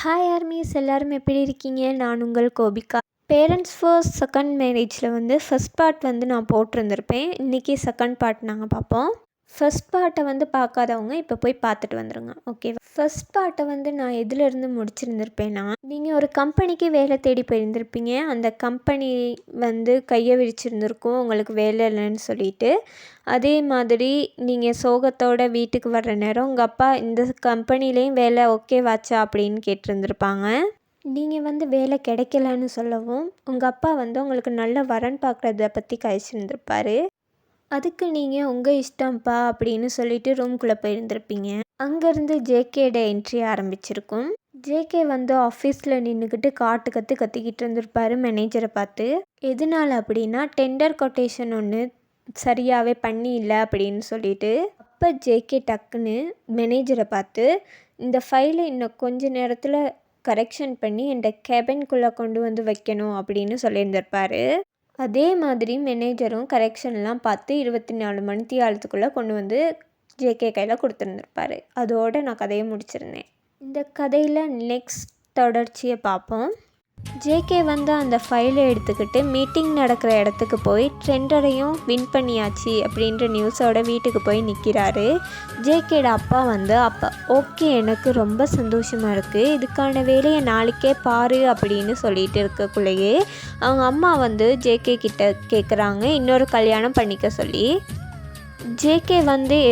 Hi armies, எல்லாரும் எப்படி இருக்கீங்க? நான் உங்கள் கோபிகா. பேரண்ட்ஸ் ஃபர்ஸ்ட் செகண்ட் மேரேஜில் ஃபஸ்ட் பார்ட் நான் போட்டிருந்திருப்பேன். இன்றைக்கி செகண்ட் பார்ட் நாங்கள் பார்ப்போம். ஃபஸ்ட் பார்ட்டை பார்க்காதவங்க இப்போ போய் பார்த்துட்டு வந்துடுங்க, ஓகேவா? ஃபஸ்ட் பார்ட்டை நான் எதுலேருந்து முடிச்சிருந்திருப்பேன்னா, நீங்கள் ஒரு கம்பெனிக்கு வேலை தேடி போயிருந்திருப்பீங்க. அந்த கம்பெனி கையை விரிச்சிருந்துருக்கும் உங்களுக்கு வேலை இல்லைன்னு சொல்லிட்டு. அதே மாதிரி நீங்கள் சோகத்தோட வீட்டுக்கு வர்ற நேரம் உங்கள் அப்பா இந்த கம்பெனிலேயும் வேலை ஓகேவாச்சா அப்படின்னு கேட்டிருந்துருப்பாங்க. நீங்கள் வேலை கிடைக்கலன்னு சொல்லவும் உங்கள் அப்பா உங்களுக்கு நல்ல வரன் பார்க்குறத பற்றி கழிச்சிருந்துருப்பார். அதுக்கு நீங்கள் உங்கள் இஷ்டம்ப்பா அப்படின்னு சொல்லிட்டு ரூம்குள்ளே போயிருந்திருப்பீங்க. அங்கேருந்து ஜேகேட என்ட்ரி ஆரம்பிச்சிருக்கும். ஜேகே ஆஃபீஸில் நின்றுக்கிட்டு கத்திக்கிட்டு இருந்திருப்பார் மேனேஜரை பார்த்து. எதனால் அப்படின்னா டெண்டர் கொட்டேஷன் ஒன்று சரியாகவே இல்லை அப்படின்னு சொல்லிட்டு. அப்போ ஜேகே டக்குன்னு மேனேஜரை பார்த்து, இந்த ஃபைலை இன்னும் கொஞ்ச நேரத்தில் கரெக்ஷன் பண்ணி என் கேபின்குள்ளே கொண்டு வைக்கணும் அப்படின்னு சொல்லியிருந்திருப்பார். அதே மாதிரி மேனேஜரும் கரெக்ஷன்லாம் பார்த்து 24 மணித்தியாலத்துக்குள்ளே கொண்டு ஜேகே கையில் கொடுத்துருந்துருப்பார். அதோடு நான் கதையை முடிச்சிருந்தேன். இந்த கதையில் நெக்ஸ்ட் தொடர்ச்சியை பார்ப்போம். ஜேகே அந்த ஃபைலை எடுத்துக்கிட்டு மீட்டிங் நடக்கிற இடத்துக்கு போய் டெண்டரையும் வின் பண்ணியாச்சு அப்படின்ற நியூஸோட வீட்டுக்கு போய் நிற்கிறாரு. ஜேகேட அப்பா அப்போ ஓகே, எனக்கு ரொம்ப சந்தோஷமாக இருக்குது, இதுக்கான வேலையை நாளைக்கே பாரு அப்படின்னு சொல்லிட்டு இருக்கக்குள்ளேயே அவங்க அம்மா ஜேகே கிட்ட கேட்குறாங்க இன்னொரு கல்யாணம் பண்ணிக்க சொல்லி. ஜேகே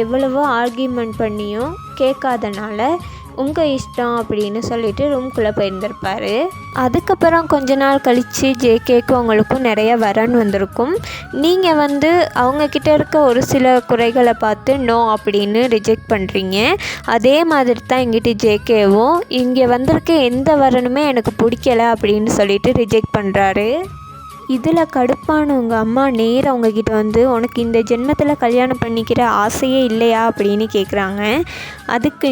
எவ்வளவோ ஆர்கியூமெண்ட் பண்ணியும் கேட்காதனால உங்கள் இஷ்டம் அப்படின்னு சொல்லிட்டு ரூம்குள்ளே போயிருந்திருப்பார். அதுக்கப்புறம் கொஞ்ச நாள் கழித்து ஜேகேக்கு உங்களுக்கும் நிறைய வரன் வந்திருக்கும். நீங்கள் அவங்கக்கிட்ட இருக்க ஒரு சில குறைகளை பார்த்து நோ அப்படின்னு ரிஜெக்ட் பண்ணுறீங்க. அதே மாதிரி தான் இங்கிட்டு ஜேகேவும் இங்கே வந்திருக்க எந்த வரனுமே எனக்கு பிடிக்கலை அப்படின்னு சொல்லிட்டு ரிஜெக்ட் பண்ணுறாரு. இதில் கடுப்பான உங்கள் அம்மா நேராக அவங்கக்கிட்ட உனக்கு இந்த ஜென்மத்தில் கல்யாணம் பண்ணிக்கிற ஆசையே இல்லையா அப்படின்னு கேட்குறாங்க. அதுக்கு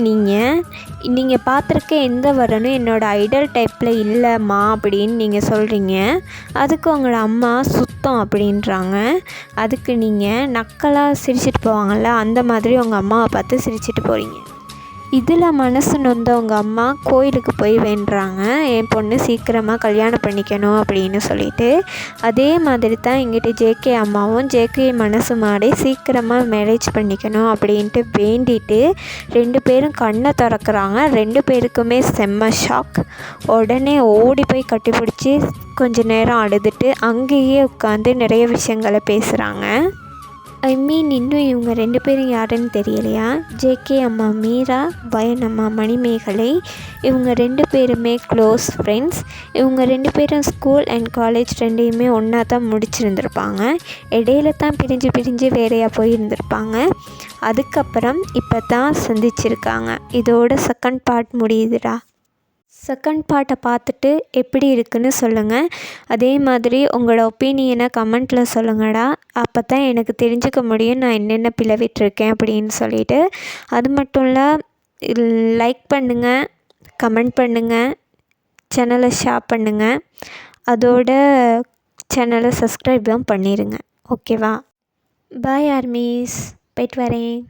நீங்கள் பார்த்துருக்க எந்த வரனும் என்னோடய ஐடல் டைப்பில் இல்லைம்மா அப்படின்னு நீங்கள் சொல்கிறீங்க. அதுக்கு உங்களோட அம்மா சுத்தம் அப்படின்றாங்க. அதுக்கு நீங்கள் நக்கலாக சிரிச்சிட்டு போவாங்கள்ல, அந்த மாதிரி உங்கள் அம்மாவை பார்த்து சிரிச்சிட்டு போகிறீங்க. இதில் மனசு நொந்தவங்க அம்மா கோயிலுக்கு போய் வேண்டுறாங்க, என் பொண்ணு சீக்கிரமாக கல்யாணம் பண்ணிக்கணும் அப்படின்னு சொல்லிட்டு. அதே மாதிரி தான் இங்கிட்டு ஜேகே அம்மாவும் ஜேகே மனசு மாடி சீக்கிரமாக மேரேஜ் பண்ணிக்கணும் அப்படின்ட்டு வேண்டிட்டு 2 பேரும் கண்ணை திறக்கிறாங்க. 2 பேருக்குமே செம்ம ஷாக். உடனே ஓடி போய் கட்டிப்பிடிச்சி கொஞ்ச நேரம் அழுதுட்டு அங்கேயே உட்காந்து நிறைய விஷயங்களை பேசுகிறாங்க. இன்னும் இவங்க 2 பேரும் யாருன்னு தெரியலையா? ஜேகே அம்மா மீரா, பயன் அம்மா மணிமேகலை. இவங்க 2 பேருமே க்ளோஸ் ஃப்ரெண்ட்ஸ். இவங்க 2 பேரும் ஸ்கூல் அண்ட் காலேஜ் 2யுமே ஒன்றா தான் முடிச்சிருந்துருப்பாங்க. இடையில தான் பிரிஞ்சு வேறையாக போயிருந்திருப்பாங்க. அதுக்கப்புறம் இப்போ தான் சந்திச்சிருக்காங்க. இதோட செகண்ட் பார்ட் முடியுதுடா. செகண்ட் பார்ட்டை பார்த்துட்டு எப்படி இருக்குன்னு சொல்லுங்கள். அதே மாதிரி உங்களோட ஒப்பீனியனை கமெண்ட்டில் சொல்லுங்கடா. அப்போ தான் எனக்கு தெரிஞ்சுக்க முடியும் நான் என்னென்ன பிளவிட்டிருக்கேன் அப்படின்னு சொல்லிட்டு. அது மட்டும் இல்லை, லைக் பண்ணுங்கள், கமெண்ட் பண்ணுங்கள், சேனலை ஷேர் பண்ணுங்கள், அதோட சேனலை சப்ஸ்கிரைப்லாம் பண்ணிடுங்க, ஓகேவா? பாய் ஆர்மீஸ், போய்ட்டு வரேன்.